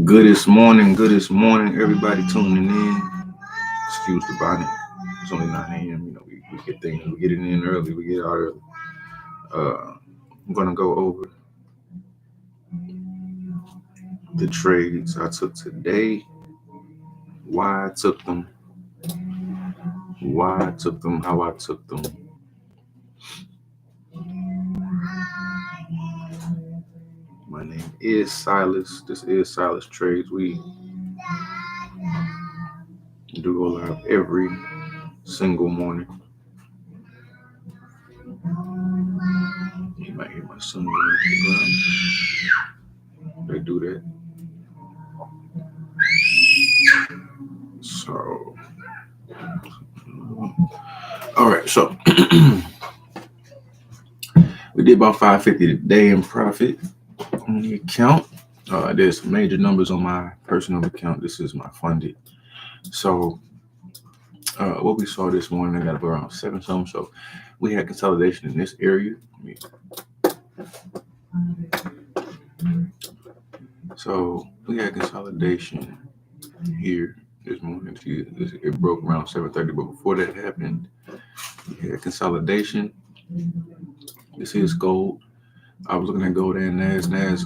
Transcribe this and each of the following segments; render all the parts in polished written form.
Goodest morning, everybody tuning in. Excuse the bonnet. It's only 9 a.m. We get things, we get it in early, we get out early. I'm gonna go over the trades I took today, why I took them, how I took them. My name is Silis. This is Silis Trades. We do go live every single morning. You might hear my son in the background. They do that. So, all right. So we did about 550 today in profit on the account. There's some major numbers on my personal account. This is my funded. So what we saw this morning, I got up around 7 something. So we had consolidation in this area. So we had consolidation here this morning. It broke around 7:30, but before that happened, we had consolidation. This is gold. I was looking at gold and NAS. NAS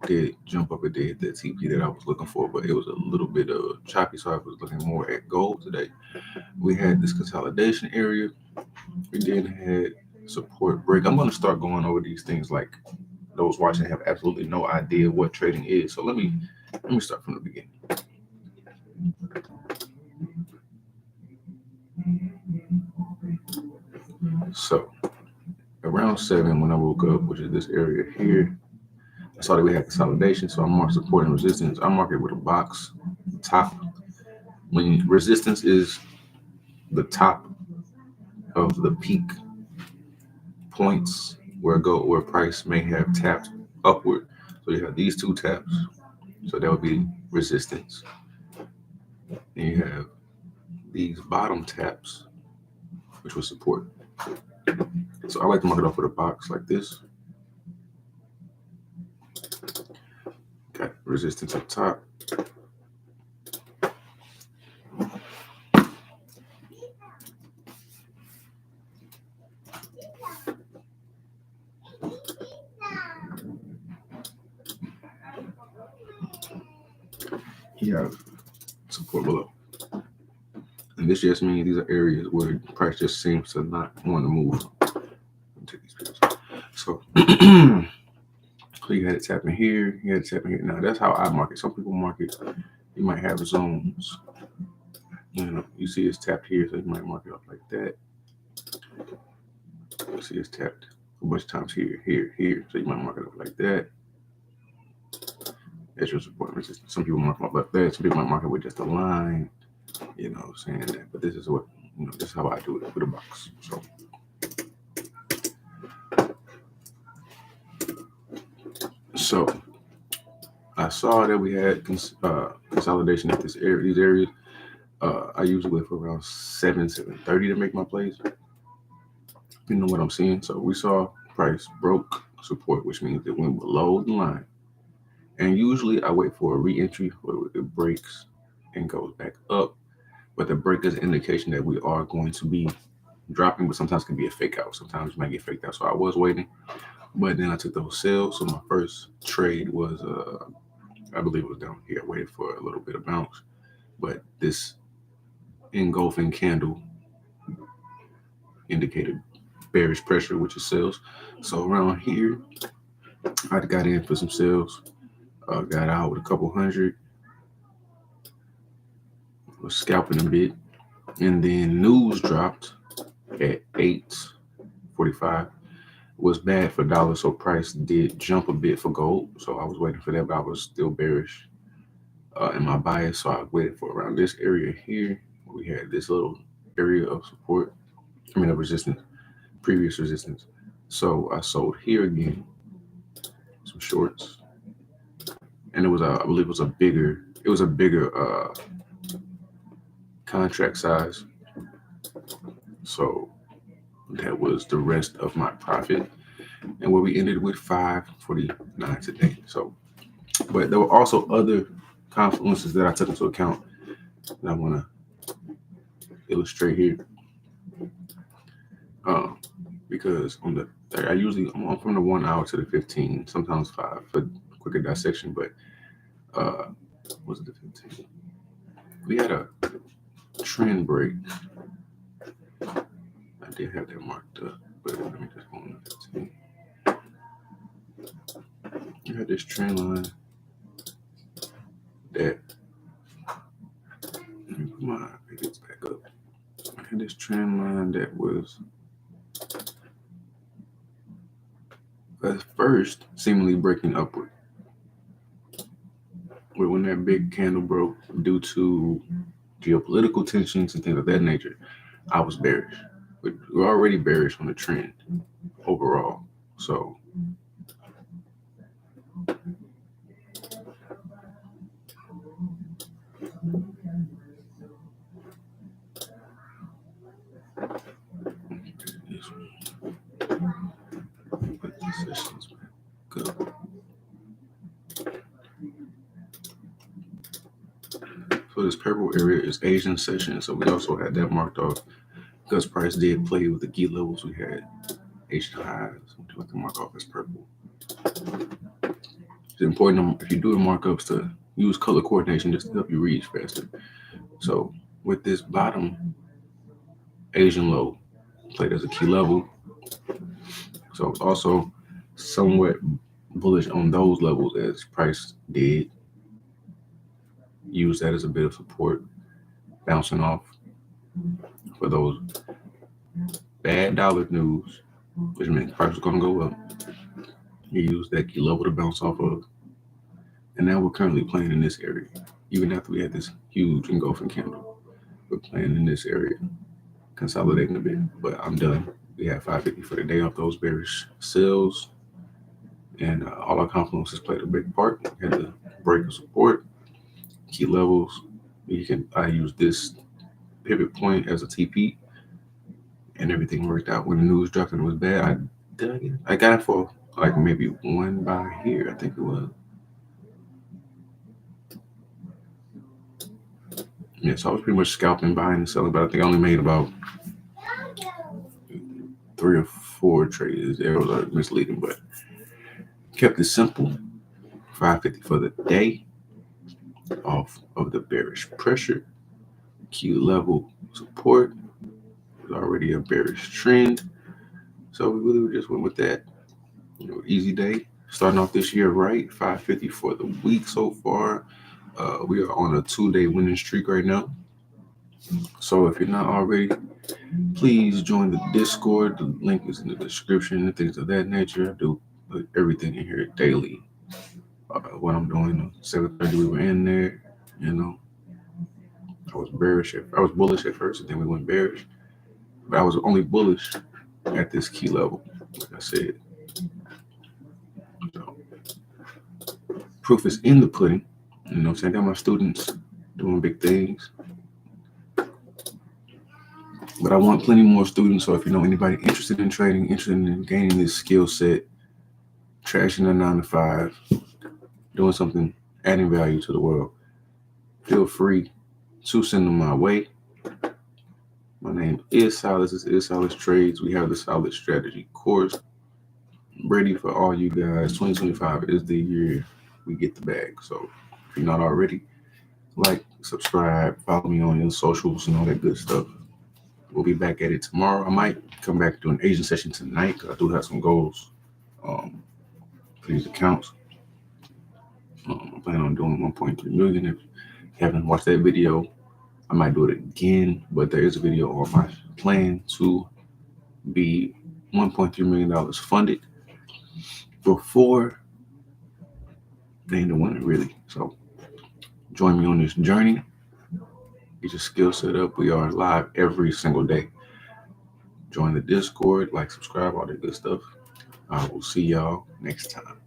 did jump up. It did that TP that I was looking for, but it was a little bit choppy, so I was looking more at gold today. We had this consolidation area. We then had support break. I'm going to start going over these things like those watching have absolutely no idea what trading is. So let me start from the beginning. So around 7 when I woke up, which is this area here, I saw that we had consolidation. So I marked support and resistance. I mark it with a box top. When resistance is the top of the peak points where price may have tapped upward. So you have these two taps. So that would be resistance. Then you have these bottom taps, which was support. So I like to mark it off with a box like this. Got resistance up top. You have support below. And this just means these are areas where the price just seems to not want to move. Take these pictures. So you had it tapping here, you had it tapping here. Now that's how I mark it. Some people mark it. You might have zones. You see it's tapped here, so you might mark it up like that. You see it's tapped a bunch of times here, here. So you might mark it up like that. That's your support resistance. Some people mark it up like that. Some people might mark it with just a line. Saying that. But this is what this is how I do it with a box. So I saw that we had consolidation at these areas. I usually wait for around 7:30 to make my plays. You know what I'm seeing? So we saw price broke support, which means it went below the line. And usually I wait for a re-entry where it breaks and goes back up. But the break is an indication that we are going to be dropping, but sometimes it can be a fake out. Sometimes you might get faked out. So I was waiting, but then I took those sales. So my first trade was, I believe it was down here. I waited for a little bit of bounce, but this engulfing candle indicated bearish pressure, which is sales. So around here, I got in for some sales. Got out with a couple hundred. Was scalping a bit, and then news dropped at 8:45. Was bad for dollars, so price did jump a bit for gold. So I was waiting for that, but I was still bearish in my bias. So I waited for around this area here. We had this little area of support. Of resistance, previous resistance. So I sold here again, some shorts, and it was I believe it was a bigger contract size. So that was the rest of my profit, and where we ended with 549 today. So But there were also other confluences that I took into account that I want to illustrate here. Because I'm from the 1 hour to the 15, sometimes 5 for quicker dissection. But was it the 15? We had a trend break. I did have that marked up, but let me just go on the 15. You had this trend line that, let me put my figures back up. I had this trend line that was at first seemingly breaking upward. But when that big candle broke due to geopolitical tensions and things of that nature, I was bearish. But we're already bearish on the trend overall. So put the sessions back up. So this purple area is Asian session. So we also had that marked off because price did play with the key levels. We had Asian highs, which I can mark off as purple. It's important if you're doing markups to use color coordination just to help you read faster. So with this bottom Asian low played as a key level. So also somewhat bullish on those levels as price did use that as a bit of support, bouncing off for those bad dollar news, which means price was going to go up. You use that key level to bounce off of. And now we're currently playing in this area. Even after we had this huge engulfing candle, we're playing in this area, consolidating a bit. But I'm done. We had 550 for the day off those bearish sells. And all our confluences played a big part. We had the break of support, key levels. I use this pivot point as a TP, and everything worked out. When the news dropped and it was bad, I got it for like maybe one buy here, I think it was. Yeah, so I was pretty much scalping, buying and selling, but I think I only made about 3 or 4 trades. It was misleading, but kept it simple. 550 for the day off of the bearish pressure. Key level support was already a bearish trend. So we really just went with that. Easy day. Starting off this year right. 550 for the week so far. We are on a 2-day winning streak right now. So if you're not already, please join the Discord. The link is in the description and things of that nature. I do put everything in here daily. What I'm doing, 7:30 we were in there. I was bullish at first, and then we went bearish. But I was only bullish at this key level, like I said. So, proof is in the pudding. I got my students doing big things. But I want plenty more students. So if you know anybody interested in trading, interested in gaining this skill set, trashing a 9 to 5, doing something, adding value to the world, feel free to send them my way. My name is Silis. This is Silis Trades. We have the Solid Strategy course ready for all you guys. 2025 is the year we get the bag. So if you're not already, like, subscribe, follow me on your socials and all that good stuff. We'll be back at it tomorrow. I might come back to an Asian session tonight because I do have some goals for these accounts. I plan on doing 1.3 million. If you haven't watched that video, I might do it again, but there is a video on my plan to be $1.3 million funded before they end the winner, really. So join me on this journey. Get your skill set up. We are live every single day. Join the Discord, like, subscribe, all that good stuff. I will see y'all next time.